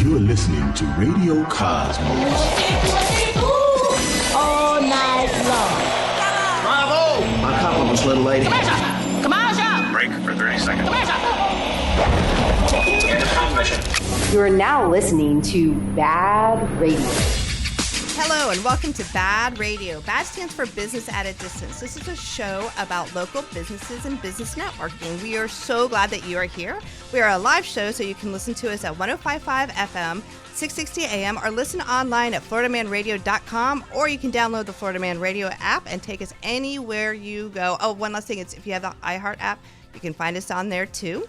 You're listening to Radio Cosmos. All night long. Bravo! My compliments, little lady. Commercial! Break for 30 seconds. You are now listening to BaaD Radio. Hello and welcome to BaaD Radio. BaaD stands for Business at a Distance. This is a show about local businesses and business networking. We are so glad that you are here. We are a live show, so you can listen to us at 105.5 FM, 660 AM, or listen online at floridamanradio.com, or you can download the Florida Man Radio app and take us anywhere you go. Oh, one last thing, it's if you have the iHeart app, you can find us on there too.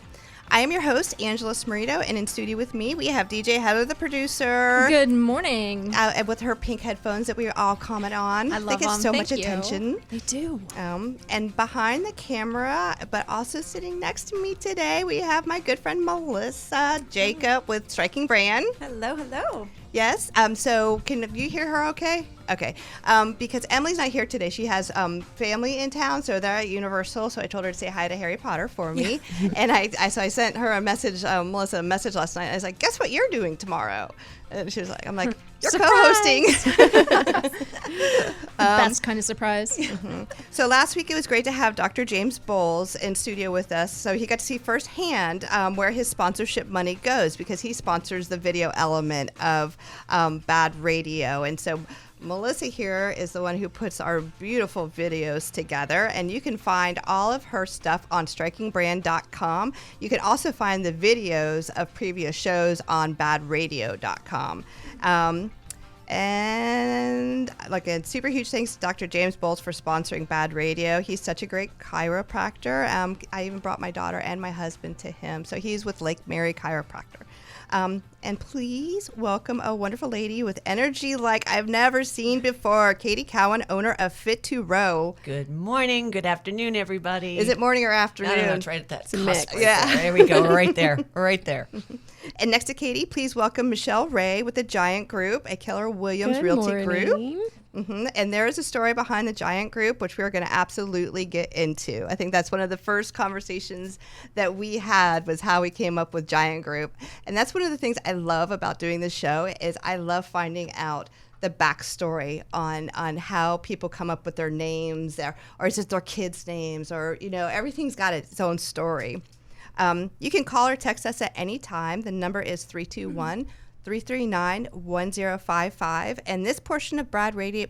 I am your host, Angela Smerito, and in studio with me, we have DJ Heather, the producer. Good morning. With her pink headphones that we all comment on. I love they get them. so Thank much you. attention. They do. And behind the camera, but also sitting next to me today, we have my good friend Melissa Jacob with Striking Brand. Hello, hello. Yes. So can you hear her okay? Okay. Because Emily's not here today. She has family in town, so they're at Universal. So I told her to say hi to Harry Potter for me. And I sent her a message, Melissa, a message last night. I was like, guess what you're doing tomorrow? And she was like, I'm like, you're co-hosting. Best kind of surprise. Mm-hmm. So last week it was great to have Dr. James Bowles in studio with us. So he got to see firsthand where his sponsorship money goes, because he sponsors the video element of BaaD Radio. And so Melissa here is the one who puts our beautiful videos together, and you can find all of her stuff on strikingbrand.com. You can also find the videos of previous shows on baadradio.com. And like a super huge thanks to Dr. James Bowles for sponsoring BaaD Radio. He's such a great chiropractor. I even brought my daughter and my husband to him. So he's with Lake Mary Chiropractor. And please welcome a wonderful lady with energy like I've never seen before, Katie Cowen, owner of Fit to Row. Good morning, good afternoon, everybody. Is it morning or afternoon? I don't know, it's right at that cusp right Yeah. there. There we go, right there, right there. And next to Katie, please welcome Michelle Ray with the Giant Group, a Keller Williams Good Realty morning. Group. Mm-hmm. And there is a story behind the Giant Group, which we're going to absolutely get into. I think that's one of the first conversations that we had, was how we came up with Giant Group. And that's one of the things I love about doing this show, is I love finding out the backstory on how people come up with their names, or is it their kids' names, or, you know, everything's got its own story. You can call or text us at any time. The number is 321-339-1055. And this portion of BaaD Radio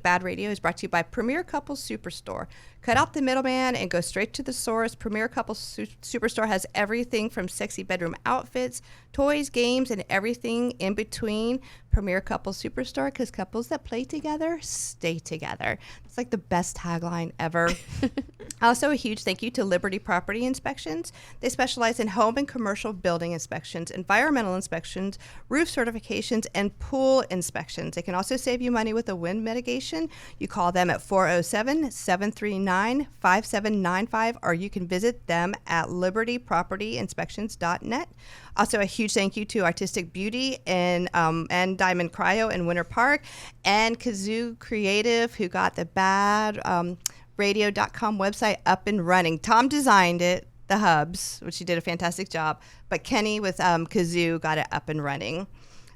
is brought to you by Premier Couples Superstore. Cut out the middleman and go straight to the source. Premier Couples Superstore has everything from sexy bedroom outfits, toys, games, and everything in between. Premier Couples Superstore, because couples that play together stay together. It's like the best tagline ever. Also, a huge thank you to Liberty Property Inspections. They specialize in home and commercial building inspections, environmental inspections, roof certifications, and pool inspections. They can also save you money with a wind mitigation. You call them at 407-739-5795, or you can visit them at libertypropertyinspections.net. Also, a huge thank you to Artistic Beauty and Diamond Cryo in Winter Park, and Kazoo Creative, who got the BaaD radio.com website up and running. Tom designed it, the hubs, which he did a fantastic job, but Kenny with Kazoo got it up and running.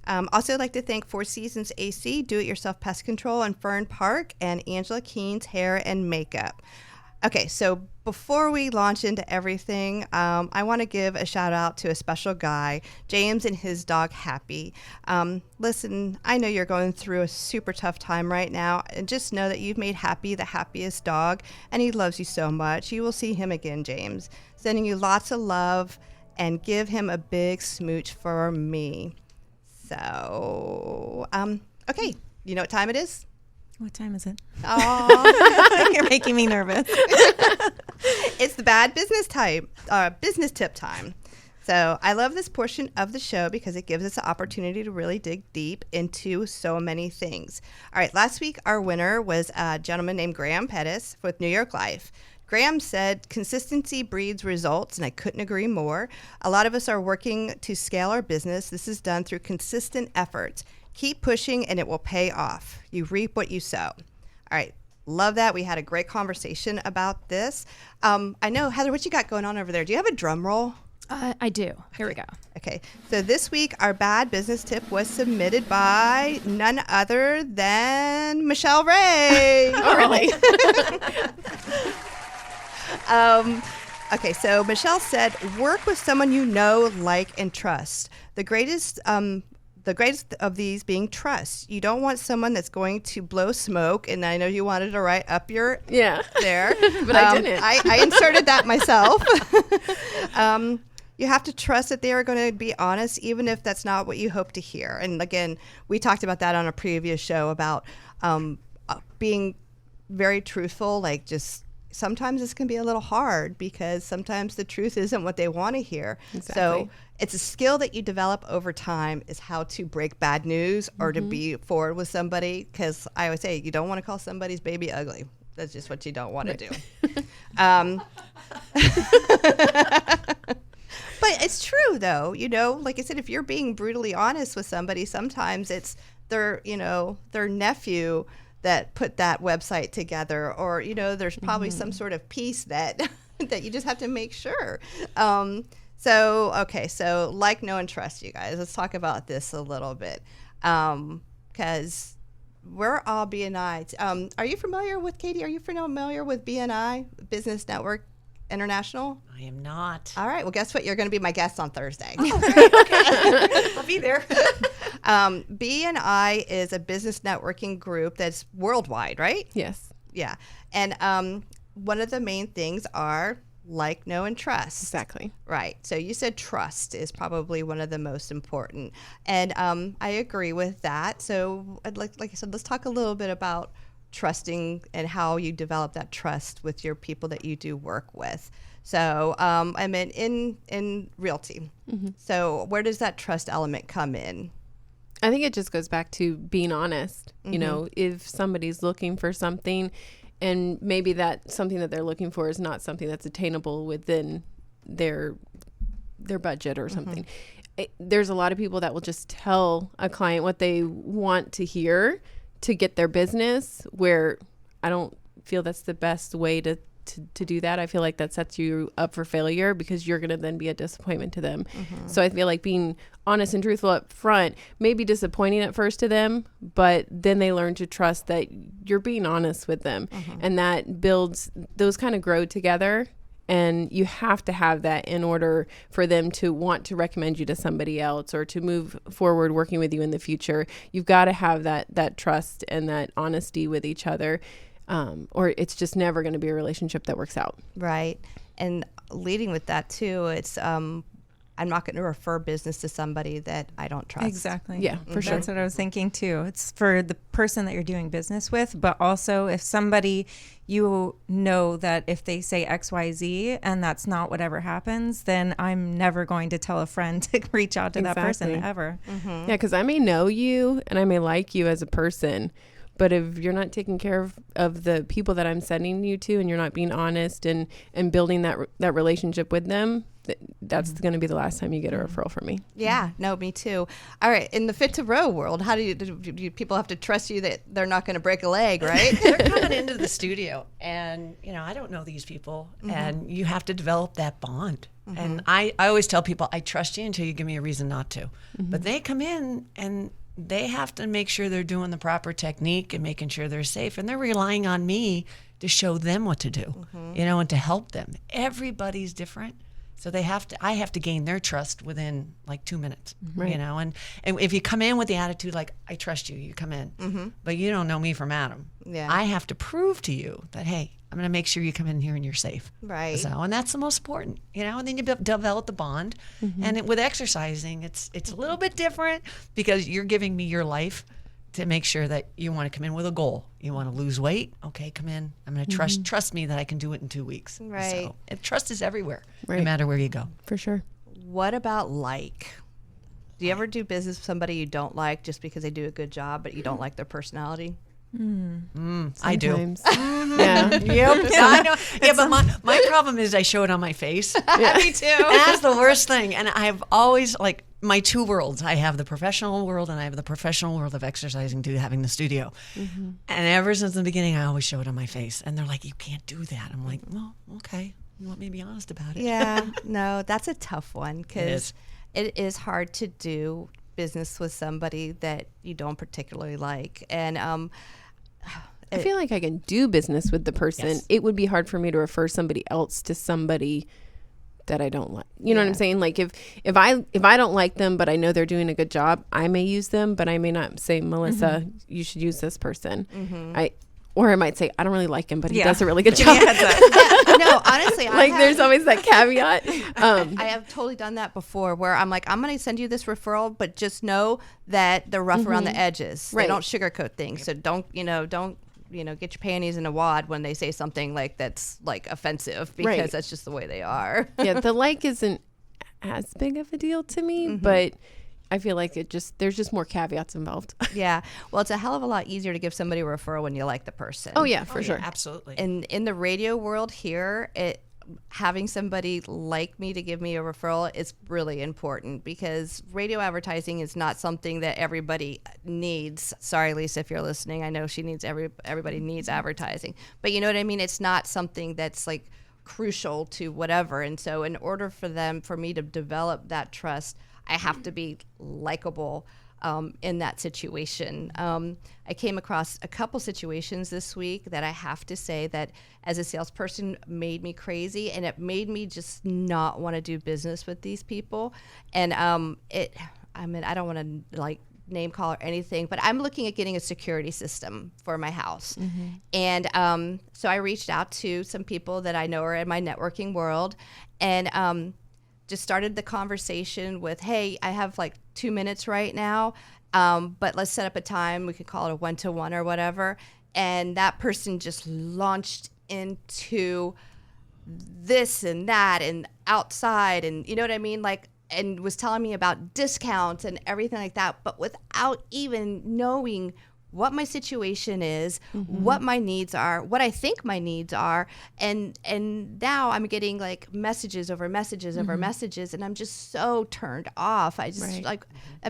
Also, I'd like to thank Four Seasons AC, Do-It-Yourself Pest Control in Fern Park, and Angela Keen's Hair and Makeup. Okay, so before we launch into everything, I want to give a shout out to a special guy, James, and his dog, Happy. Listen, I know you're going through a super tough time right now, and just know that you've made Happy the happiest dog, and he loves you so much. You will see him again, James. Sending you lots of love, and give him a big smooch for me. So, okay, you know what time it is? What time is it? Oh, You're making me nervous. It's the BaaD business tip time. So I love this portion of the show because it gives us the opportunity to really dig deep into so many things. All right, last week our winner was a gentleman named Graham Pettis with New York Life. Graham said, consistency breeds results, and I couldn't agree more. A lot of us are working to scale our business. This is done through consistent efforts. Keep pushing, and it will pay off. You reap what you sow. All right. Love that. We had a great conversation about this. I know, Heather, what you got going on over there? Do you have a drum roll? I do. Here we go. Okay, so this week our bad business tip was submitted by none other than Michelle Ray. Oh, really? Okay, so Michelle said, work with someone you know, like, and trust. The greatest of these being trust. You don't want someone that's going to blow smoke, and I know you wanted to write up your there, but I didn't. I inserted that myself. You have to trust that they are going to be honest, even if that's not what you hope to hear. And again, we talked about that on a previous show about being very truthful. Like, just sometimes this can be a little hard because sometimes the truth isn't what they want to hear. Exactly. So it's a skill that you develop over time, is how to break bad news or to be forward with somebody. Because I always say, you don't want to call somebody's baby ugly. That's just what you don't want to do. But it's true, though. You know, like I said, if you're being brutally honest with somebody, sometimes it's their nephew that put that website together, or, there's probably some sort of piece that that you just have to make sure. So like, know, and trust, you guys. Let's talk about this a little bit, because we're all BNI. Are you familiar with, Katie? Are you familiar with BNI, Business Network International? I am not. All right. Well, guess what? You're going to be my guest on Thursday. I'll be there. BNI is a business networking group that's worldwide, right? Yes. Yeah. And one of the main things are like, know, and trust. Exactly. Right. So you said trust is probably one of the most important. And I agree with that. So like I said, let's talk a little bit about trusting and how you develop that trust with your people that you do work with. So I mean, in realty. Mm-hmm. So where does that trust element come in? I think it just goes back to being honest. Mm-hmm. You know, if somebody's looking for something and maybe that something that they're looking for is not something that's attainable within their budget or something. There's a lot of people that will just tell a client what they want to hear to get their business, where I don't feel that's the best way to do that. I feel like that sets you up for failure because you're going to then be a disappointment to them. So I feel like being honest and truthful up front may be disappointing at first to them, but then they learn to trust that you're being honest with them. And that builds, those kind of grow together. And you have to have that in order for them to want to recommend you to somebody else or to move forward working with you in the future. You've got to have that trust and that honesty with each other. Or it's just never going to be a relationship that works out. Right. And leading with that too, it's I'm not going to refer business to somebody that I don't trust. Exactly. Yeah, for sure. That's what I was thinking too. It's for the person that you're doing business with, but also if somebody, you know that if they say XYZ and that's not whatever happens, then I'm never going to tell a friend to reach out to that person ever. Yeah, because I may know you and I may like you as a person, but if you're not taking care of the people that I'm sending you to and you're not being honest and building that relationship with them, that's going to be the last time you get a referral from me. Yeah, no, me too. All right, in the fit to row world, how do people have to trust you that they're not going to break a leg, right? They're coming into the studio, and I don't know these people, and you have to develop that bond. And I always tell people, I trust you until you give me a reason not to. But they come in and they have to make sure they're doing the proper technique and making sure they're safe, and they're relying on me to show them what to do, and to help them. Everybody's different. So I have to gain their trust within like 2 minutes, and if you come in with the attitude like, I trust you, you come in, but you don't know me from Adam. Yeah. I have to prove to you that, hey, I'm going to make sure you come in here and you're safe. Right. So, and that's the most important, and then you develop the bond. And with exercising, it's a little bit different because you're giving me your life to make sure that you want to come in with a goal. You want to lose weight? Okay, come in. I'm going to trust me that I can do it in 2 weeks. Right. So trust is everywhere, no matter where you go. For sure. What about like? Do you ever do business with somebody you don't like just because they do a good job, but you don't like their personality? I do. Yeah. Yep. I know. Yeah, but my problem is I show it on my face. Me too. That's the worst thing. And I've always, like, my two worlds. I have the professional world and I have the professional world of exercising to having the studio. And ever since the beginning, I always show it on my face. And they're like, you can't do that. I'm like, well, okay. You want me to be honest about it? Yeah, no, that's a tough one It because is. it is hard to do business with somebody that you don't particularly like. And I feel like I can do business with the person. Yes. It would be hard for me to refer somebody else to somebody that I don't like. You know what I'm saying? Like if I don't like them, but I know they're doing a good job, I may use them, but I may not say, Melissa, you should use this person. Or I might say, I don't really like him, but he does a really good job. no, honestly, Like there's always that caveat. I have totally done that before where I'm like, I'm going to send you this referral, but just know that they're rough around the edges. Right. They don't sugarcoat things. So don't get your panties in a wad when they say something like that's like offensive because Right. that's just the way they are. Yeah, the like isn't as big of a deal to me, but I feel like there's just more caveats involved. Yeah. Well, it's a hell of a lot easier to give somebody a referral when you like the person. Oh yeah, for sure. Absolutely. And in the radio world here, having somebody like me to give me a referral is really important because radio advertising is not something that everybody needs. Sorry, Lisa, if you're listening. I know she needs everybody needs advertising. But you know what I mean? It's not something that's like crucial to whatever. And so in order for me to develop that trust, I have to be likable in that situation. I came across a couple situations this week that I have to say that as a salesperson made me crazy, and it made me just not want to do business with these people. And I don't want to like name call or anything, but I'm looking at getting a security system for my house. And so I reached out to some people that I know are in my networking world, and just started the conversation with, hey, I have like 2 minutes right now, but let's set up a time. We could call it a 1-to-1 or whatever. And that person just launched into this and that and outside and you know what I mean? Like, and was telling me about discounts and everything like that, but without even knowing what my situation is, what my needs are, what I think my needs are, and now I'm getting like messages over messages over messages, and I'm just so turned off. I just I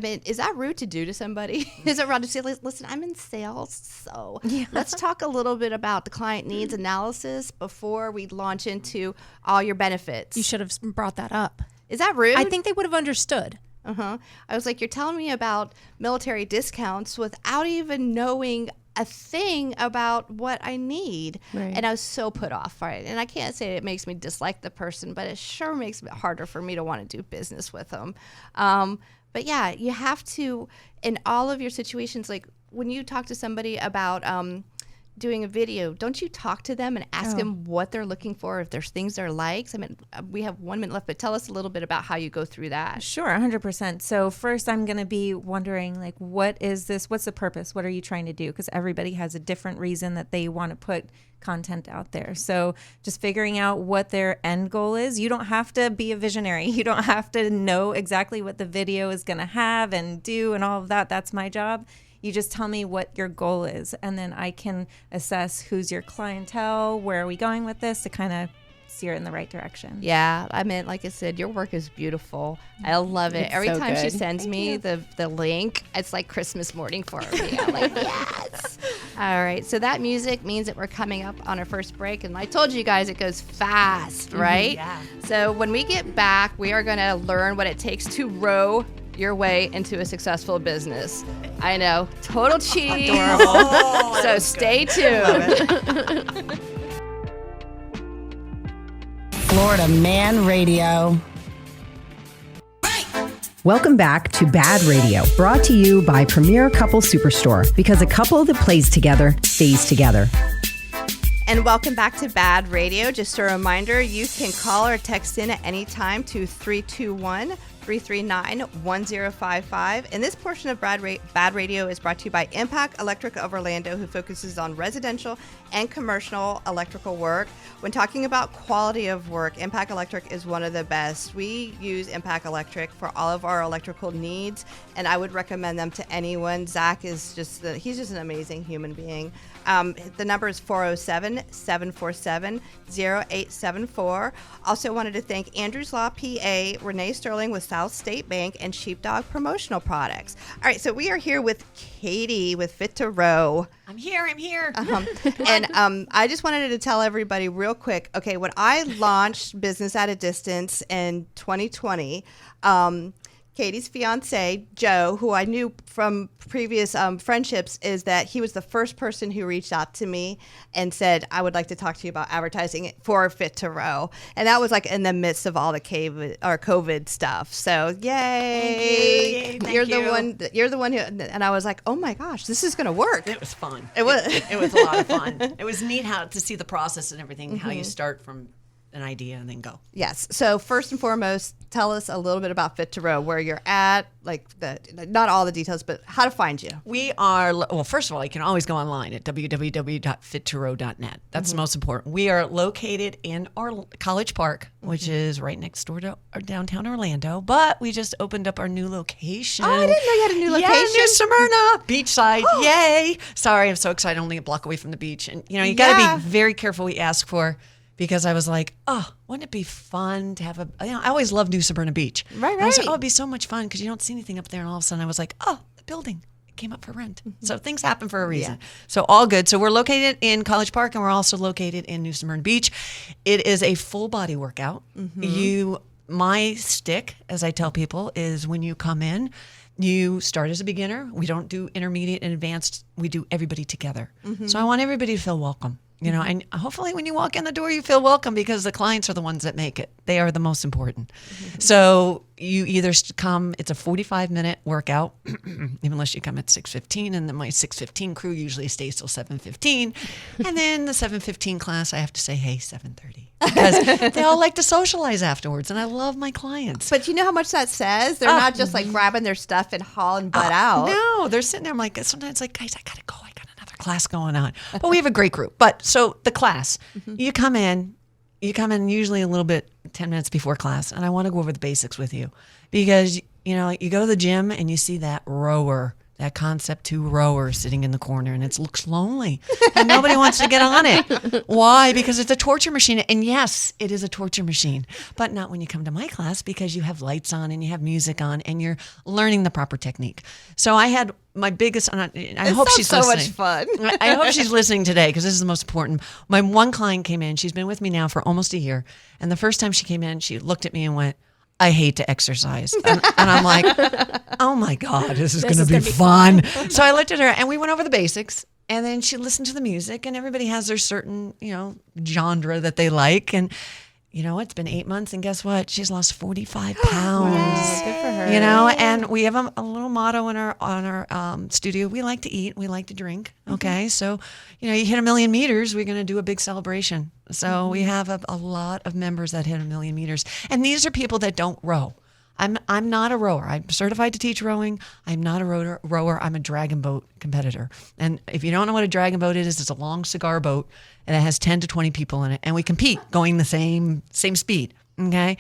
mean, is that rude to do to somebody? Is it rude to say, listen, I'm in sales, so let's talk a little bit about the client needs analysis before we launch into all your benefits. You should have brought that up. Is that rude? I think they would have understood. I was like, you're telling me about military discounts without even knowing a thing about what I need. Right. And I was so put off, right? And I can't say it makes me dislike the person, but it sure makes it harder for me to want to do business with them. But yeah, you have to, in all of your situations, like when you talk to somebody about doing a video, don't you talk to them and ask them what they're looking for, if there's things they're likes? I mean, we have 1 minute left, but tell us a little bit about how you go through that. Sure, 100%. So first I'm going to be wondering, like, what is this? What's the purpose? What are you trying to do? Because everybody has a different reason that they want to put content out there. So just figuring out what their end goal is. You don't have to be a visionary. You don't have to know exactly what the video is going to have and do and all of that. That's my job. You just tell me what your goal is, and then I can assess who's your clientele, where are we going with this to kind of steer it in the right direction. Yeah, I mean, like I said, your work is beautiful. I love it. It's Every so time she good. sends me the link, it's like Christmas morning for me. I'm like, yes. All right, so that music means that we're coming up on our first break, and I told you guys it goes fast, right? Yeah. So when we get back, we are going to learn what it takes to row your way into a successful business. I know, total cheese. So stay tuned. Florida Man Radio. Welcome back to BaaD Radio, brought to you by Premier Couple Superstore, because a couple that plays together stays together. And welcome back to BaaD Radio. Just a reminder, you can call or text in at any time to 321-339-1055. And this portion of BaaD Radio is brought to you by Impact Electric of Orlando, who focuses on residential and commercial electrical work. When talking about quality of work, Impact Electric is one of the best. We use Impact Electric for all of our electrical needs, and I would recommend them to anyone. Zach is he's just an amazing human being. The number is 407-747-0874. Also wanted to thank Andrews Law PA, Renee Sterling with South South State Bank, and Sheepdog Promotional Products. All right, so we are here with Katie with Fit to Row. I'm here. And I just wanted to tell everybody real quick. Okay, when I launched Business at a Distance in 2020, Katie's fiance, Joe, who I knew from previous friendships, is that he was the first person who reached out to me and said, I would like to talk to you about advertising for Fit to Row. And that was like in the midst of all the COVID stuff. So yay. Thank You're you. the one who, and I was like, oh my gosh, this is going to work. It was fun. It was. It was a lot of fun. It was neat to see the process and everything, how you start from an idea and then go. Yes. So first and foremost, tell us a little bit about Fit to Row, where you're at, like not all the details, but how to find you. We are, well, first of all, you can always go online at www.fittorow.net. That's the most important. We are located in our College Park, which is right next door to our downtown Orlando, but we just opened up our new location. Oh, I didn't know you had a new location. Yeah, New Smyrna, beachside. Yay. Sorry, I'm so excited. Only a block away from the beach. And, you got to be very careful what you ask for. Because I was like, oh, wouldn't it be fun to have I always loved New Smyrna Beach. Right. And I was like, oh, it'd be so much fun because you don't see anything up there. And all of a sudden I was like, oh, the building came up for rent. So things happen for a reason. Yeah. So all good. So we're located in College Park and we're also located in New Smyrna Beach. It is a full body workout. My stick, as I tell people, is when you come in, you start as a beginner. We don't do intermediate and advanced. We do everybody together. So I want everybody to feel welcome. And hopefully when you walk in the door, you feel welcome because the clients are the ones that make it. They are the most important. So you either come, it's a 45-minute workout, unless you come at 6:15, and then my 6:15 crew usually stays till 7:15. And then the 7:15 class, I have to say, hey, 7:30. Because they all like to socialize afterwards, and I love my clients. But you know how much that says? They're not just like grabbing their stuff and hauling butt out. No, they're sitting there. I'm like, sometimes like, guys, I got to go. I got another class going on. But we have a great group. But so the class, you come in usually a little bit 10 minutes before class, and I want to go over the basics with you because, you go to the gym and you see that rower, that Concept 2 rower sitting in the corner, and it looks lonely and nobody wants to get on it. Why? Because it's a torture machine. And yes, it is a torture machine, but not when you come to my class because you have lights on and you have music on and you're learning the proper technique. So I had my biggest, I hope she's so listening. much fun. I hope she's listening today because this is the most important. My one client came in. She's been with me now for almost a year. And the first time she came in, she looked at me and went, I hate to exercise. And I'm like, oh my God, this is going to be fun. So I looked at her and we went over the basics and then she listened to the music and everybody has their certain, genre that they like. And it's been 8 months and guess what? She's lost 45 pounds. Good for her. And we have a little motto on our studio. We like to eat. We like to drink. Okay. So, you hit 1 million meters, we're going to do a big celebration. So we have a lot of members that hit 1 million meters. And these are people that don't row. I'm not a rower. I'm certified to teach rowing. I'm not a rower. I'm a dragon boat competitor. And if you don't know what a dragon boat is, it's a long cigar boat and it has 10 to 20 people in it. And we compete going the same speed. Okay.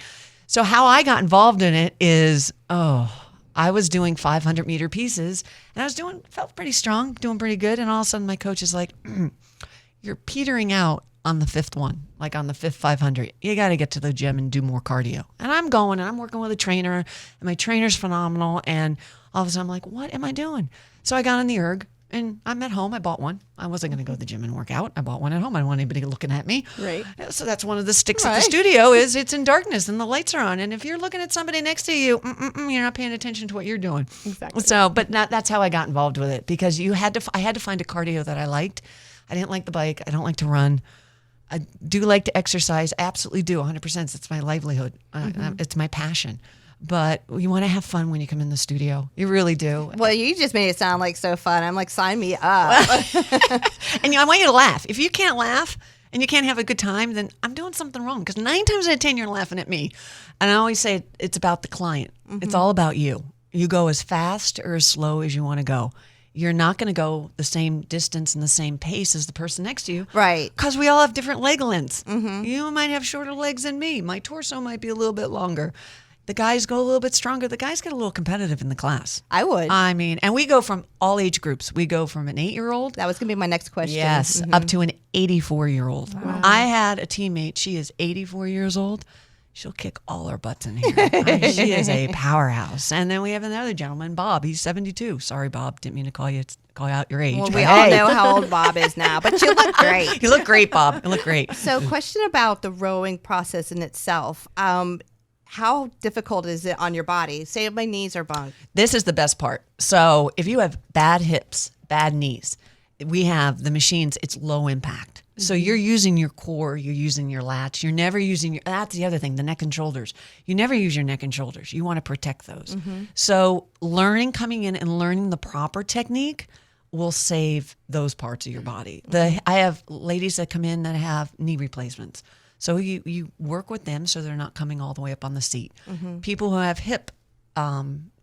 So how I got involved in it is, I was doing 500-meter pieces and I felt pretty strong, doing pretty good. And all of a sudden my coach is like, you're petering out on the fifth one, like on the fifth 500. You got to get to the gym and do more cardio. And I'm going and I'm working with a trainer and my trainer's phenomenal. And all of a sudden I'm like, what am I doing? So I got on the erg and I'm at home. I bought one. I wasn't going to go to the gym and work out. I bought one at home. I don't want anybody looking at me. Right. So that's one of the sticks at the studio is it's in darkness and the lights are on. And if you're looking at somebody next to you, you're not paying attention to what you're doing. Exactly. So, but that's how I got involved with it because I had to find a cardio that I liked. I didn't like the bike. I don't like to run. I do like to exercise. Absolutely do. 100%. It's my livelihood. It's my passion. But you want to have fun when you come in the studio. You really do. Well, you just made it sound like so fun. I'm like, sign me up. And I want you to laugh. If you can't laugh and you can't have a good time, then I'm doing something wrong. Because 9 times out of 10, you're laughing at me. And I always say it's about the client. It's all about you. You go as fast or as slow as you want to go. You're not going to go the same distance and the same pace as the person next to you. Right. Because we all have different leg lengths. You might have shorter legs than me. My torso might be a little bit longer. The guys go a little bit stronger. The guys get a little competitive in the class. I would. And we go from all age groups. We go from an 8-year-old. That was going to be my next question. Yes, up to an 84-year-old. Wow. I had a teammate. She is 84 years old. she'll kick all our butts in here. I mean, she is a powerhouse. And then we have another gentleman, Bob. He's 72. Sorry, Bob. Didn't mean to call out your age. Well, but we all hey. know how old Bob is now, but you look great. You look great, Bob. You look great. So, question about the rowing process in itself. How difficult is it on your body? Say if my knees are bunk. This is the best part. So if you have bad hips, bad knees, we have the machines, it's low impact. So you're using your core, you're using your lats, you're never using your, that's the other thing, the neck and shoulders. You never use your neck and shoulders. You want to protect those. So coming in and learning the proper technique will save those parts of your body. I have ladies that come in that have knee replacements. So you work with them so they're not coming all the way up on the seat. People who have hip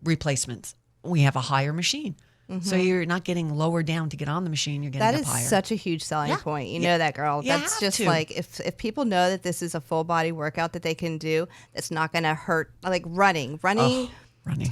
replacements, we have a higher machine. So you're not getting lower down to get on the machine, you're getting That up is higher. such a huge selling point. You know that, girl. You That's have just to. like if people know that this is a full body workout that they can do, that's not going to hurt. Like running. Running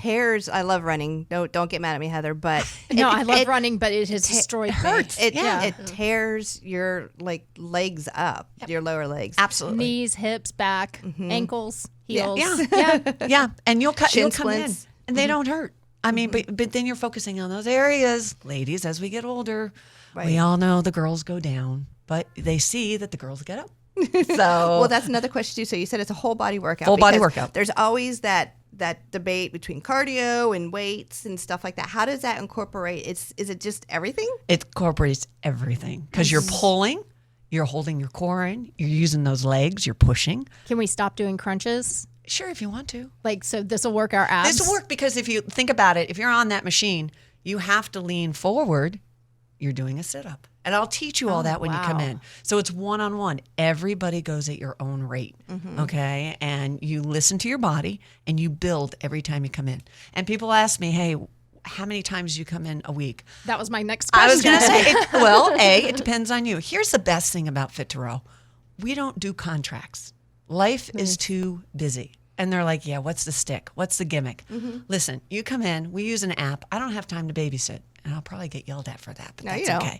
tears. I love running. Don't get mad at me, Heather. But No, I love running, but it has destroyed me. hurts. It tears your like legs up, your lower legs. Absolutely. Knees, hips, back, ankles, heels. Yeah. And you'll come in splints. and they don't hurt. I mean, but then you're focusing on those areas. Ladies, as we get older, we all know the girls go down, but they see that the girls get up. So Well, that's another question too. So you said it's a whole body workout. Full body because workout. There's always that debate between cardio and weights and stuff like that. How does that incorporate? Is it just everything? it incorporates everything because you're pulling, you're holding your core in, you're using those legs, you're pushing. Can we stop doing crunches? Sure, if you want to. Like, so this will work our abs? This will work because if you think about it, if you're on that machine, you have to lean forward. You're doing a sit-up. And I'll teach you all that when you come in. So it's one-on-one. Everybody goes at your own rate, okay? And you listen to your body, and you build every time you come in. And people ask me, hey, how many times do you come in a week? That was my next question. I was going to say, it depends on you. Here's the best thing about Fit to Row. We don't do contracts. Life is too busy. And they're like, yeah, what's the stick? What's the gimmick? Listen, you come in, we use an app. I don't have time to babysit. And I'll probably get yelled at for that, but that's okay.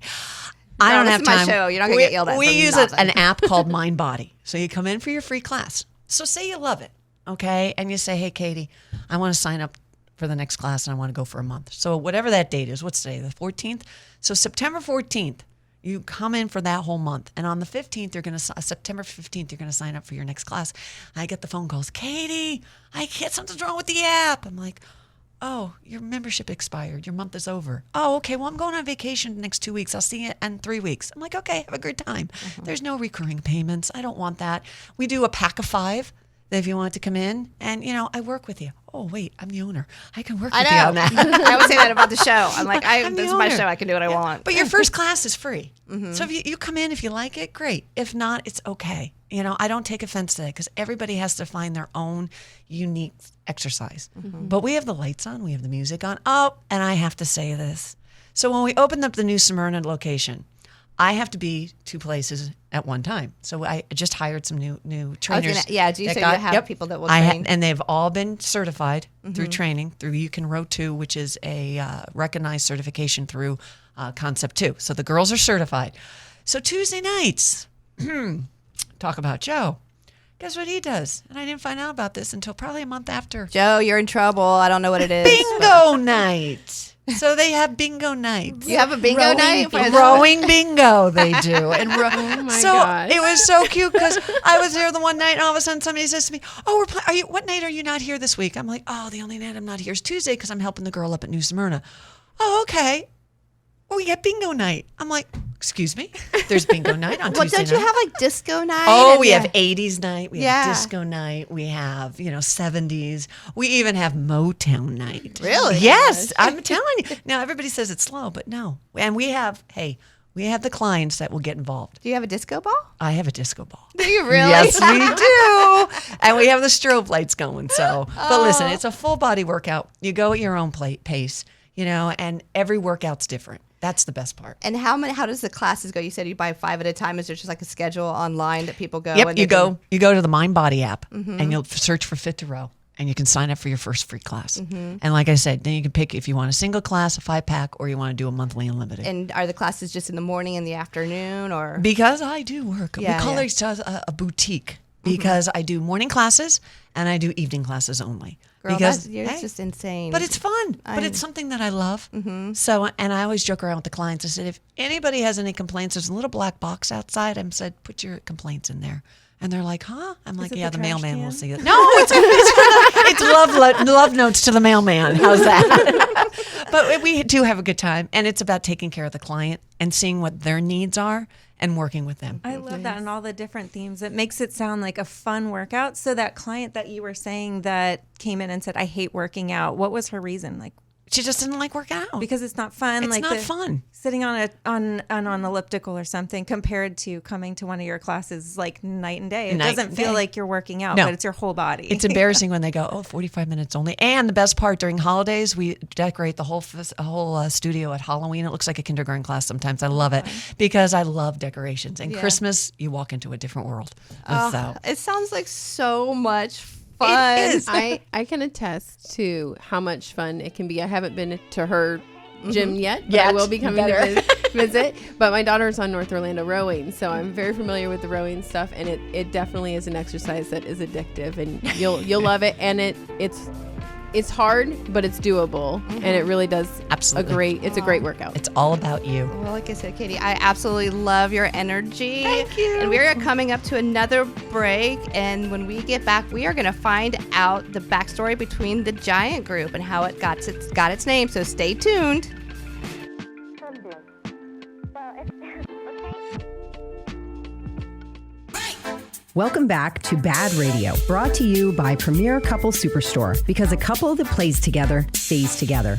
I don't have time. My show. You're not going to get yelled at. We use an app called Mind Body. So you come in for your free class. So say you love it, okay? And you say, hey, Katie, I want to sign up for the next class and I want to go for a month. So whatever that date is, what's today, the 14th? So September 14th, you come in for that whole month. And on the 15th, September 15th, you're going to sign up for your next class. I get the phone calls, Katie, something's wrong with the app. I'm like, oh, your membership expired. Your month is over. Oh, okay. Well, I'm going on vacation the next 2 weeks. I'll see you in 3 weeks. I'm like, okay, have a good time. There's no recurring payments. I don't want that. We do a pack of 5 that if you want to come in and, I work with you. Oh, wait, I'm the owner. I can work with you on that. I always say that about the show. I'm like, I'm the this is my owner. show. I can do what I want. But your first class is free. So if you come in, if you like it, great. If not, it's okay. I don't take offense to that because everybody has to find their own unique exercise. But we have the lights on. We have the music on. Oh, and I have to say this. So when we opened up the new Smyrna location, I have to be 2 places at one time. So I just hired some new trainers. Do you say you have people that will train? And they've all been certified through training, through You Can Row 2, which is a recognized certification through Concept 2. So the girls are certified. So Tuesday nights, talk about Joe. Guess what he does? And I didn't find out about this until probably a month after. Joe, you're in trouble. I don't know what it is. Bingo night. So they have bingo nights. You have a bingo night? Rowing bingo, they do. And my gosh. It was so cute because I was there the one night, and all of a sudden somebody says to me, "Oh, what night are you not here this week?" I'm like, "Oh, the only night I'm not here is Tuesday because I'm helping the girl up at New Smyrna." "Oh, okay. Well, we get bingo night." I'm like, "Excuse me? There's bingo night on Tuesday don't you night?" have like disco night? Oh, we have 80s night. We have disco night. We have, 70s. We even have Motown night. Really? Yes. I'm telling you. Now, everybody says it's slow, but no. And we have the clients that will get involved. Do you have a disco ball? I have a disco ball. Do you really? Yes, we do. And we have the strobe lights going. So, but listen, it's a full body workout. You go at your own pace, and every workout's different. That's the best part. And how does the classes go? You said you buy 5 at a time. Is there just like a schedule online that people go? Yep, and you go to the Mind Body app and you'll search for Fit to Row and you can sign up for your first free class. And like I said, then you can pick if you want a single class, a 5-pack, or you want to do a monthly unlimited. And are the classes just in the morning and the afternoon, or? Because I do work. Yeah, we call ourselves a boutique. because I do morning classes and I do evening classes only. Girl, because it's just insane. But it's fun. But it's something that I love. So, and I always joke around with the clients. I said, if anybody has any complaints, there's a little black box outside. I said, put your complaints in there. And they're like, huh? I'm like, yeah, the mailman will see it. No, it's love notes to the mailman. How's that? But we do have a good time. And it's about taking care of the client and seeing what their needs are and working with them. I love that, and all the different themes. It makes it sound like a fun workout. So that client that you were saying that came in and said, I hate working out, what was her reason? Like, she just didn't like working out. Because it's not fun. It's not fun. Sitting on an elliptical or something compared to coming to one of your classes like night and day. It doesn't feel like you're working out, but it's your whole body. It's embarrassing when they go, 45 minutes only. And the best part, during holidays, we decorate the whole studio at Halloween. It looks like a kindergarten class sometimes. I love it because I love decorations. And Christmas, you walk into a different world. So it sounds like so much fun. It is. I can attest to how much fun it can be. I haven't been to her gym yet, but I will be coming to visit. But my daughter's on North Orlando rowing, so I'm very familiar with the rowing stuff, and it definitely is an exercise that is addictive, and you'll love it. And it's hard, but it's doable, and it really does it's a great workout. It's all about you. Well, like I said, Katie, I absolutely love your energy. Thank you. And we are coming up to another break, and when we get back, we are going to find out the backstory between the Giant Group and how it got its name. So stay tuned. Welcome back to BaaD Radio, brought to you by Premier Couple Superstore, because a couple that plays together stays together.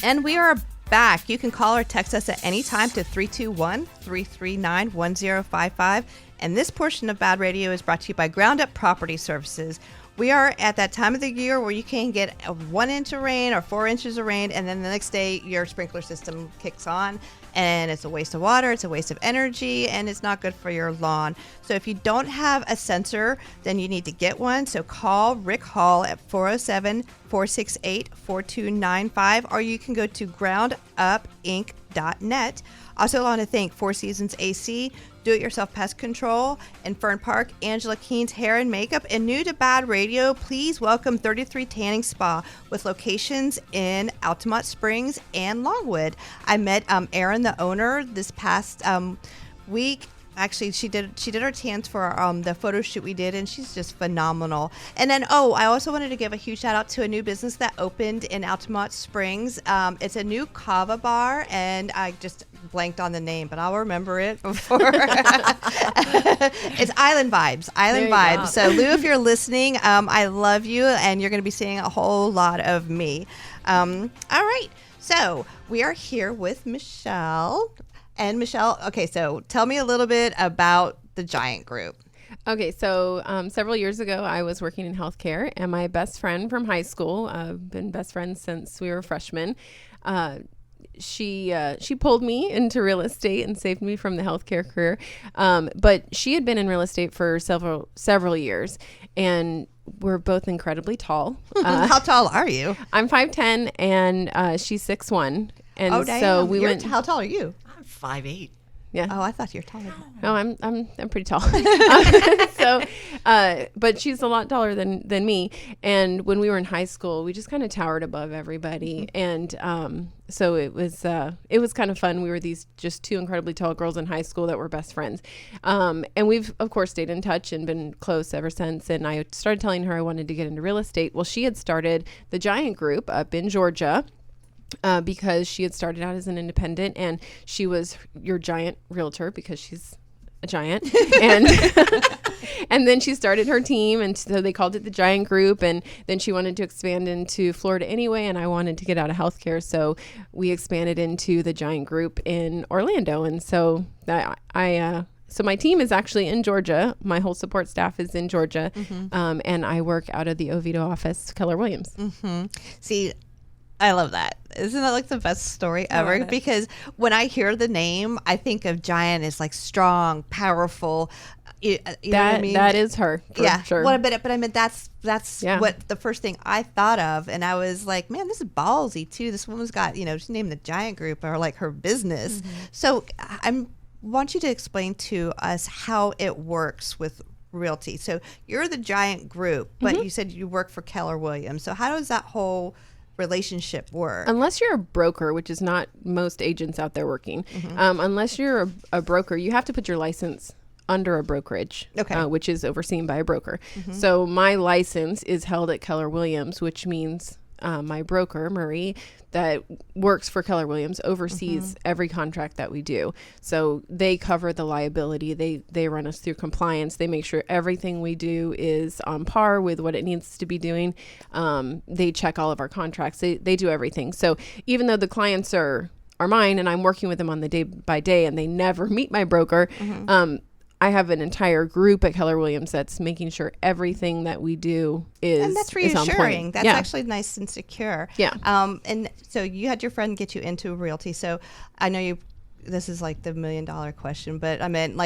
And we are back. You can call or text us at any time to 321-339-1055. And this portion of BaaD Radio is brought to you by Ground Up Property Services. We are at that time of the year where you can get 1 inch of rain or 4 inches of rain, and then the next day your sprinkler system kicks on, and it's a waste of water, it's a waste of energy, and it's not good for your lawn. So if you don't have a sensor, then you need to get one. So call Rick Hall at 407-468-4295, or you can go to groundupinc.net. Also want to thank Four Seasons AC, Do-It-Yourself Pest Control, and Fern Park, Angela Keen's Hair and Makeup. And new to BaaD Radio, please welcome 33 Tanning Spa with locations in Altamont Springs and Longwood. I met Erin, the owner, this past week. Actually, she did our tans for the photo shoot we did, and she's just phenomenal. And then, I also wanted to give a huge shout out to a new business that opened in Altamont Springs. It's a new kava bar, and I just blanked on the name, but I'll remember it before. It's Island Vibes. Island Vibes. So, Lou, if you're listening, I love you, and you're going to be seeing a whole lot of me. All right. So, we are here with Michelle. And Michelle, okay, so tell me a little bit about the Giant Group. Okay, so several years ago, I was working in healthcare, and my best friend from high school, been best friends since we were freshmen, she pulled me into real estate and saved me from the healthcare career. But she had been in real estate for several years, and we're both incredibly tall. How tall are you? I'm 5'10", and she's 6'1". And so we went. How tall are you? 5'8". Yeah. Oh, I thought you were taller. No, I'm pretty tall. So, but she's a lot taller than me. And when we were in high school, we just kind of towered above everybody. And so it was kind of fun. We were these just two incredibly tall girls in high school that were best friends. And we've of course stayed in touch and been close ever since. And I started telling her I wanted to get into real estate. Well, she had started the Giant Group up in Georgia. Because she had started out as an independent, and she was your giant realtor because she's a giant. And and then she started her team, and so they called it the Giant Group. And then she wanted to expand into Florida anyway, and I wanted to get out of healthcare, so we expanded into the Giant Group in Orlando. And so so my team is actually in Georgia. My whole support staff is in Georgia, and I work out of the Oviedo office, Keller Williams. See, I love that. Isn't that like the best story ever? Because when I hear the name, I think of Giant as like strong, powerful. You know what I mean? That is her, for sure. Well, but I mean, that's what the first thing I thought of. And I was like, man, this is ballsy too. This woman's got, she named the Giant Group or like her business. So I want you to explain to us how it works with Realty. So you're the giant group, but you said you work for Keller Williams. So how does that whole relationship work? Unless you're a broker, which is not most agents out there working, unless you're a broker, you have to put your license under a brokerage, which is overseen by a broker. So my license is held at Keller Williams, which means my broker, Marie, that works for Keller Williams, oversees every contract that we do. So they cover the liability. They run us through compliance. They make sure everything we do is on par with what it needs to be doing. They check all of our contracts. They do everything. So even though the clients are mine and I'm working with them on the day by day and they never meet my broker, I have an entire group at Keller Williams that's making sure everything that we do is and that's is on reassuring. point. That's actually nice and secure. Yeah. And so you had your friend get you into realty. So I know this is like the $1 million question, but I mean,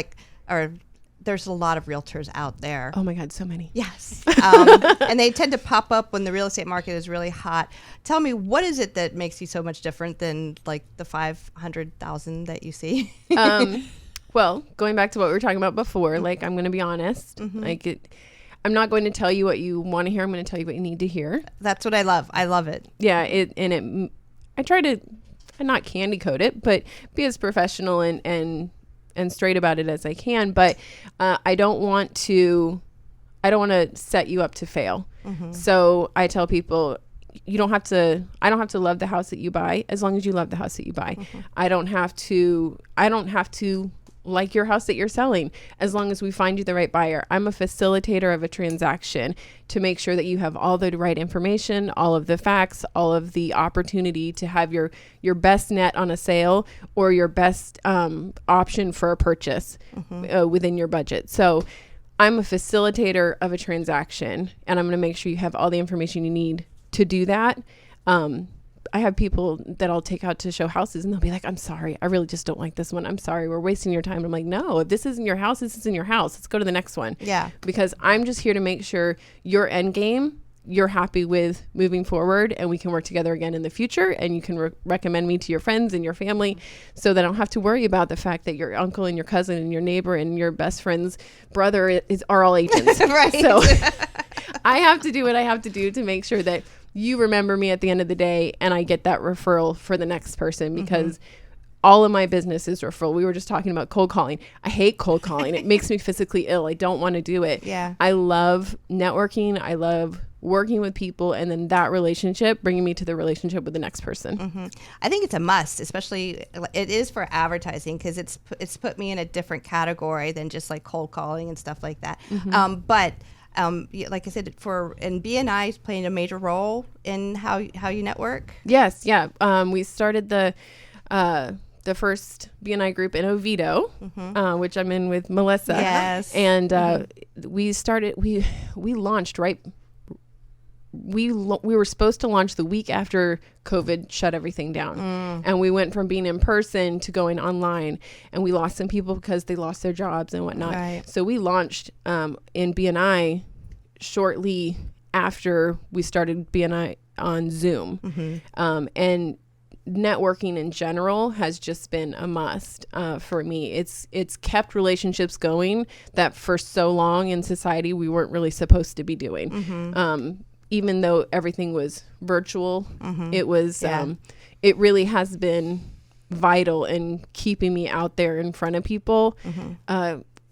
there's a lot of realtors out there. Oh my God, so many. Yes. And they tend to pop up when the real estate market is really hot. Tell me, what is it that makes you so much different than like the 500,000 that you see? Well, going back to what we were talking about before, like, I'm going to be honest. I'm not going to tell you what you want to hear. I'm going to tell you what you need to hear. That's what I love. I love it. Yeah. I try to not candy coat it, but be as professional and straight about it as I can. But I don't want to set you up to fail. So I tell people, I don't have to love the house that you buy as long as you love the house that you buy. I don't have to like your house that you're selling as long as we find you the right buyer. I'm a facilitator of a transaction to make sure that you have all the right information, all of the facts, all of the opportunity to have your best net on a sale or your best option for a purchase within your budget. So I'm a facilitator of a transaction, and I'm going to make sure you have all the information you need to do that. I have people that I'll take out to show houses and they'll be like, I'm sorry, I really just don't like this one. I'm sorry, we're wasting your time. I'm like, no, if this isn't your house, this isn't your house. Let's go to the next one. Yeah. Because I'm just here to make sure your end game, you're happy with moving forward, and we can work together again in the future, and you can recommend me to your friends and your family so that I don't have to worry about the fact that your uncle and your cousin and your neighbor and your best friend's brother are all agents. Right. So I have to do what I have to do to make sure that you remember me at the end of the day, and I get that referral for the next person, because all of my business is referral. We were just talking about cold calling. I hate cold calling. It makes me physically ill. I don't want to do it. Yeah. I love networking. I love working with people, and then that relationship bringing me to the relationship with the next person. I think it's a must, especially it is for advertising, because it's put me in a different category than just like cold calling and stuff like that. But like I said, and BNI is playing a major role in how you network. Yes, yeah. We started the first BNI group in Oviedo, which I'm in with Melissa. Yes, and we started. We launched right. We were supposed to launch the week after COVID shut everything down, and we went from being in person to going online, and we lost some people because they lost their jobs and whatnot. Right. So we launched in BNI shortly after we started BNI on Zoom, and networking in general has just been a must for me. It's kept relationships going that for so long in society we weren't really supposed to be doing. Even though everything was virtual, it was, it really has been vital in keeping me out there in front of people,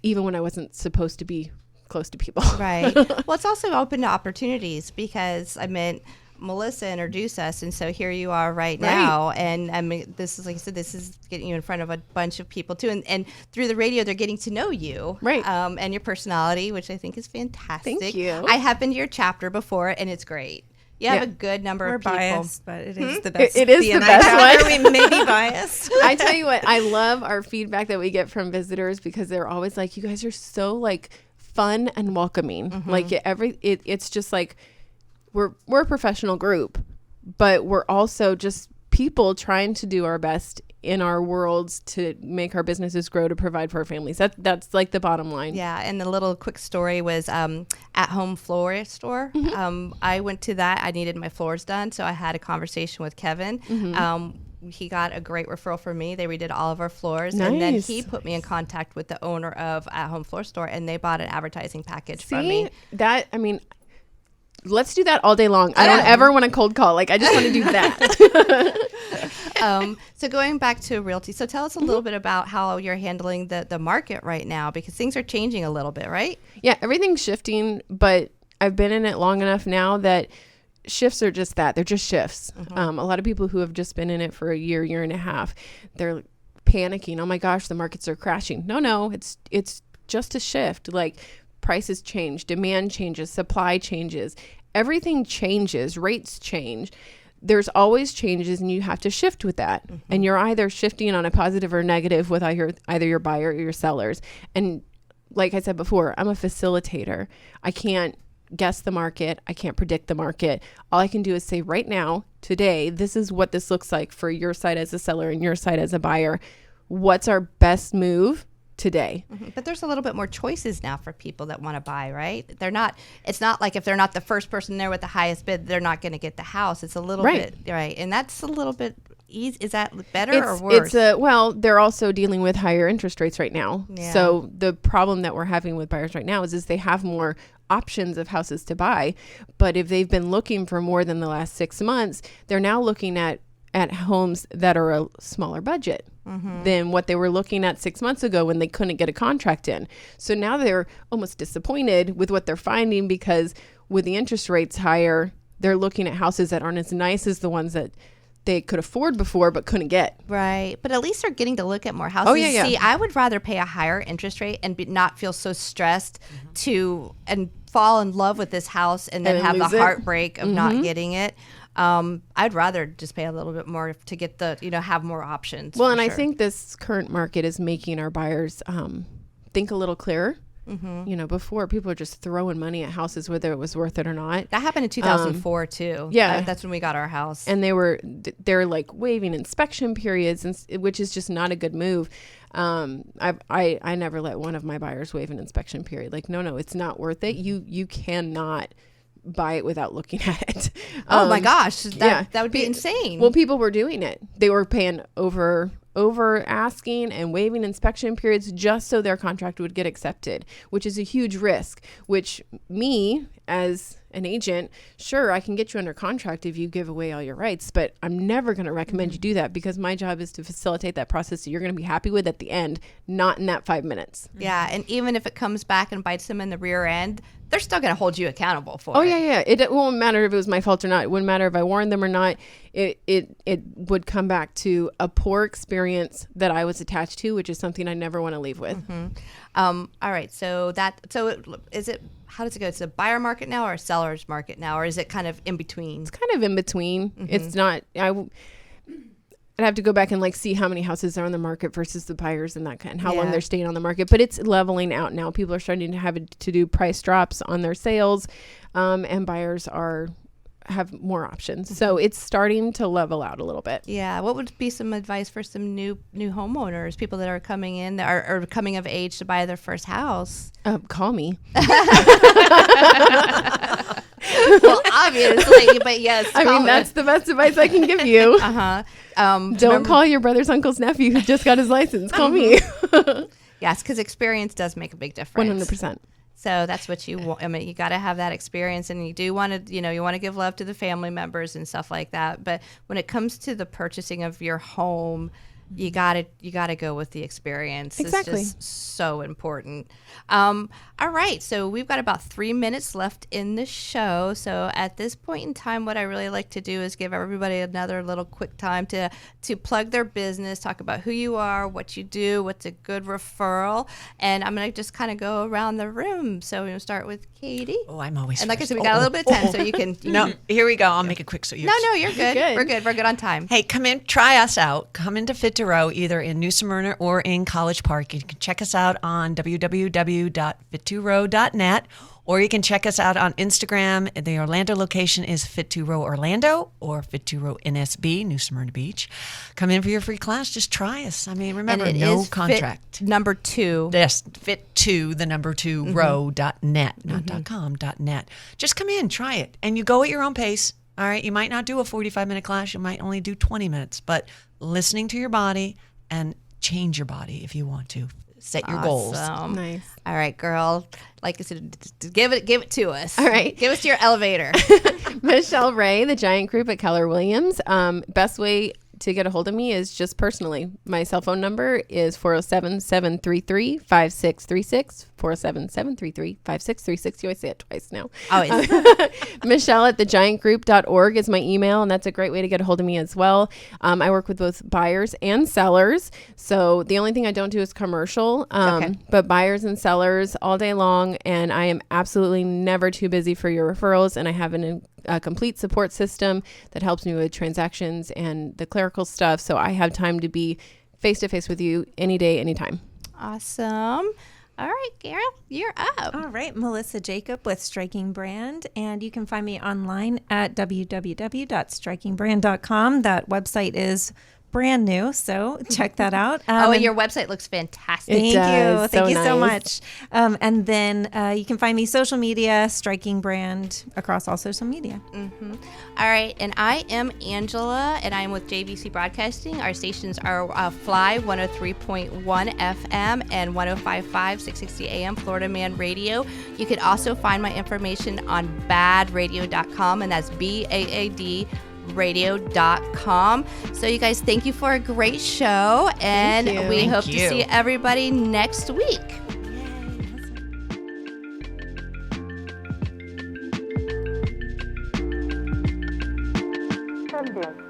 even when I wasn't supposed to be close to people. Right. Well, it's also open to opportunities, because Melissa introduced us, and so here you are right now. And I mean, this is, like I said, this is getting you in front of a bunch of people too, and through the radio they're getting to know you, right? And your personality, which I think is fantastic. Thank you. I have been to your chapter before, and it's great. You have a good number of people. We're biased, but it is the best. It is the best one. We may be biased. I tell you what, I love our feedback that we get from visitors, because they're always like, you guys are so like fun and welcoming. Like it's just like, we're a professional group, but we're also just people trying to do our best in our worlds to make our businesses grow, to provide for our families. That's like the bottom line. Yeah, and the little quick story was At Home Floor Store. I went to that. I needed my floors done, so I had a conversation with Kevin. he got a great referral from me. They redid all of our floors, and then Nice. he put me in contact with the owner of At Home Floor Store, and they bought an advertising package from See me. that? I mean, let's do that all day long. I don't ever want to cold call. Like, I just want to do that. So going back to realty, so tell us a little bit about how you're handling the market right now, because things are changing a little bit, right? Yeah, everything's shifting, but I've been in it long enough now that shifts are just that. They're just shifts. A lot of people who have just been in it for a year and a half, they're panicking. Oh my gosh, the markets are crashing. No, it's just a shift. Like, prices change, demand changes, supply changes, everything changes, rates change. There's always changes, and you have to shift with that. And you're either shifting on a positive or negative with either your buyer or your sellers. And like I said before, I'm a facilitator. I can't guess the market. I can't predict the market. All I can do is say right now, today, this is what this looks like for your side as a seller and your side as a buyer. What's our best move today? But there's a little bit more choices now for people that want to buy, right? It's not like if they're not the first person there with the highest bid, they're not going to get the house. It's a little bit, right? And that's a little bit easy. Is that better or worse? Well, they're also dealing with higher interest rates right now. Yeah. So the problem that we're having with buyers right now is they have more options of houses to buy. But if they've been looking for more than the last 6 months, they're now looking at homes that are a smaller budget than what they were looking at 6 months ago when they couldn't get a contract in. So now they're almost disappointed with what they're finding, because with the interest rates higher, they're looking at houses that aren't as nice as the ones that they could afford before but couldn't get. Right. But at least they're getting to look at more houses. Oh, yeah. See, I would rather pay a higher interest rate and not feel so stressed and fall in love with this house and then have the lose it. heartbreak of not getting it. I'd rather just pay a little bit more to get have more options. Well, for and I sure. think this current market is making our buyers think a little clearer. Before, people are just throwing money at houses whether it was worth it or not. that happened in 2004 too. yeah. That's when we got our house. And they're like waiving inspection periods, which is just not a good move. I never let one of my buyers waive an inspection period. Like, no, it's not worth it. You cannot buy it without looking at it. Oh my gosh, that would be Be- insane. Well, people were doing it. They were paying over asking and waiving inspection periods just so their contract would get accepted, which is a huge risk, which me as an agent, sure, I can get you under contract if you give away all your rights, but I'm never going to recommend you do that, because my job is to facilitate that process so you're going to be happy with at the end, not in that 5 minutes. Yeah, and even if it comes back and bites them in the rear end, they're still going to hold you accountable for Oh it. yeah. It won't matter if it was my fault or not. It wouldn't matter if I warned them or not. It would come back to a poor experience that I was attached to, which is something I never want to leave with. All right, is it? How does it go? It's a buyer market now or a seller's market now, or is it kind of in between? It's kind of in between. It's not. I'd have to go back and see how many houses are on the market versus the buyers and that kind, and how long they're staying on the market. But it's leveling out now. People are starting to have to do price drops on their sales, and buyers have more options. So it's starting to level out a little bit. Yeah. What would be some advice for some new homeowners, people that are coming in that are coming of age to buy their first house? Call me. Well, obviously, but yes. I mean, that's the best advice I can give you. Don't call your brother's uncle's nephew who just got his license. Call me. Yes, because experience does make a big difference. 100%. So that's what you want. I mean, you got to have that experience, and you do want to, you want to give love to the family members and stuff like that. But when it comes to the purchasing of your home, you gotta go with the experience. Exactly. It's just so important. All right, so we've got about 3 minutes left in the show. So at this point in time, what I really like to do is give everybody another little quick time to plug their business, talk about who you are, what you do, what's a good referral, and I'm gonna just kind of go around the room. So we'll start with Katie. Oh, I'm always And like I first. said, we got a little bit of time, so you can. No, here we go. I'll make it quick so you. No, you're good. Good. We're good. We're good on time. Hey, come in, try us out. Come into Fit to Row, either in New Smyrna or in College Park. You can check us out on www.fit2row.net, or you can check us out on Instagram. The Orlando location is Fit2Row Orlando or Fit2Row NSB, New Smyrna Beach. Come in for your free class. Just try us. I mean, remember, And it no is contract. Fit number 2. Yes, fit2, row.net, not .com, .net. Just come in, try it. And you go at your own pace. All right. You might not do a 45-minute class. You might only do 20 minutes, but listening to your body and change your body if you want to. Set your goals. Nice. All right, girl. Like I said, give it to us. All right. Give us your elevator. Michelle Ray, the Giant Group at Keller Williams. Best way to get a hold of me is just personally. My cell phone number is 407-733-5636. 407-733-5636. You always say it twice now. Always. Michelle at thegiantgroup.org is my email, and that's a great way to get a hold of me as well. I work with both buyers and sellers. So the only thing I don't do is commercial, but buyers and sellers all day long. And I am absolutely never too busy for your referrals. And I have a complete support system that helps me with transactions and the clerical stuff. So I have time to be face-to-face with you any day, anytime. Awesome. All right, Carol, you're up. All right, Melissa Jacob with Striking Brand, and you can find me online at www.strikingbrand.com. That website is brand new, so check that out. And your website looks fantastic. Thank you. Thank you so nice. much. And then you can find me social media, Striking Brand, across all social media. Mm-hmm. All right. And I am Angela, and I'm with JVC Broadcasting. Our stations are Fly 103.1 FM and 105.5, 660 AM, Florida Man Radio. You can also find my information on BaaDradio.com, and that's BAAD radio.com. So you guys, thank you for a great show, and we hope to see everybody next week. Yay.